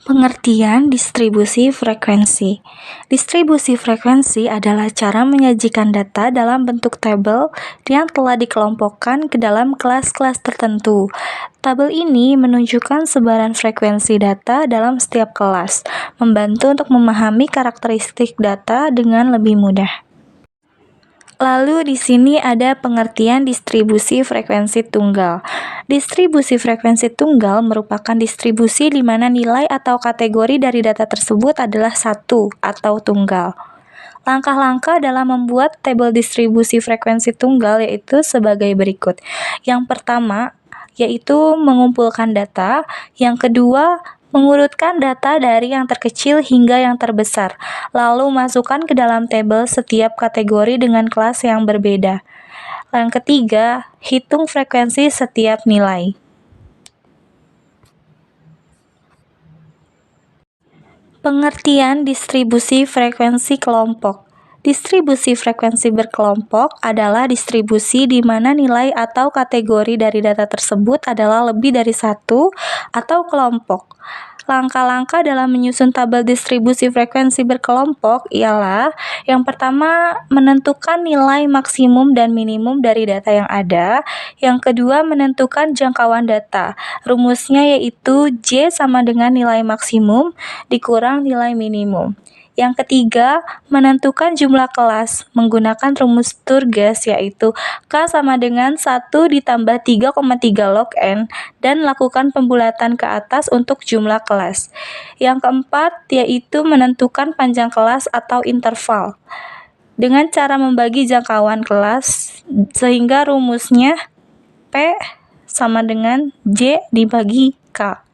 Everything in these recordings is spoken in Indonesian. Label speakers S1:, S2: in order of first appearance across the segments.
S1: Pengertian distribusi frekuensi. Distribusi frekuensi adalah cara menyajikan data dalam bentuk tabel yang telah dikelompokkan ke dalam kelas-kelas tertentu. Tabel ini menunjukkan sebaran frekuensi data dalam setiap kelas, membantu untuk memahami karakteristik data dengan lebih mudah. Lalu di sini ada pengertian distribusi frekuensi tunggal. Distribusi frekuensi tunggal merupakan distribusi di mana nilai atau kategori dari data tersebut adalah satu atau tunggal. Langkah-langkah dalam membuat tabel distribusi frekuensi tunggal yaitu sebagai berikut. Yang pertama yaitu mengumpulkan data, yang kedua mengurutkan data dari yang terkecil hingga yang terbesar, lalu masukkan ke dalam tabel setiap kategori dengan kelas yang berbeda. Yang ketiga, hitung frekuensi setiap nilai. Pengertian distribusi frekuensi kelompok. Distribusi frekuensi berkelompok adalah distribusi di mana nilai atau kategori dari data tersebut adalah lebih dari satu atau kelompok. Langkah-langkah dalam menyusun tabel distribusi frekuensi berkelompok ialah yang pertama menentukan nilai maksimum dan minimum dari data yang ada, yang kedua menentukan jangkauan data. Rumusnya yaitu J sama dengan nilai maksimum dikurang nilai minimum. Yang ketiga, menentukan jumlah kelas menggunakan rumus Sturges yaitu K sama dengan 1 ditambah 3,3 log N dan lakukan pembulatan ke atas untuk jumlah kelas. Yang keempat, yaitu menentukan panjang kelas atau interval dengan cara membagi jangkauan kelas sehingga rumusnya P sama dengan J dibagi K.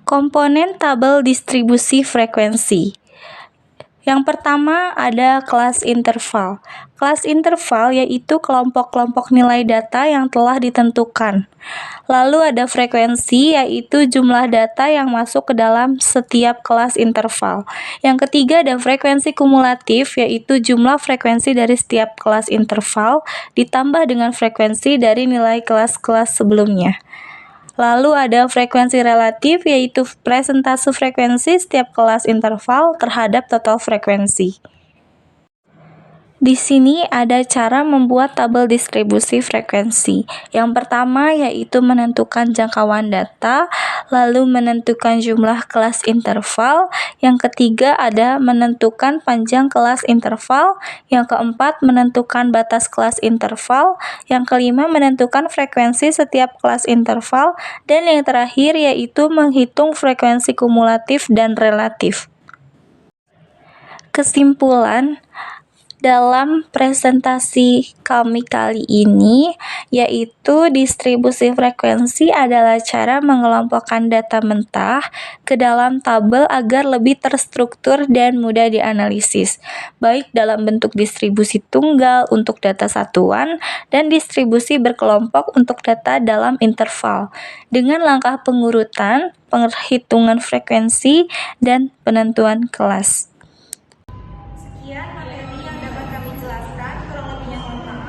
S1: Komponen tabel distribusi frekuensi. Yang pertama ada kelas interval. Kelas interval yaitu kelompok-kelompok nilai data yang telah ditentukan. Lalu ada frekuensi yaitu jumlah data yang masuk ke dalam setiap kelas interval. Yang ketiga ada frekuensi kumulatif yaitu jumlah frekuensi dari setiap kelas interval ditambah dengan frekuensi dari nilai kelas-kelas sebelumnya. Lalu ada frekuensi relatif yaitu presentase frekuensi setiap kelas interval terhadap total frekuensi. Di sini ada cara membuat tabel distribusi frekuensi. Yang pertama yaitu menentukan jangkauan data, lalu menentukan jumlah kelas interval. Yang ketiga ada menentukan panjang kelas interval. Yang keempat menentukan batas kelas interval. Yang kelima menentukan frekuensi setiap kelas interval. Dan yang terakhir yaitu menghitung frekuensi kumulatif dan relatif. Kesimpulan dalam presentasi kami kali ini yaitu distribusi frekuensi adalah cara mengelompokkan data mentah ke dalam tabel agar lebih terstruktur dan mudah dianalisis, baik dalam bentuk distribusi tunggal untuk data satuan dan distribusi berkelompok untuk data dalam interval, dengan langkah pengurutan, penghitungan frekuensi, dan penentuan kelas.
S2: Sekian materi yang dapat kami jelaskan, kurang lebihnya mohon maaf.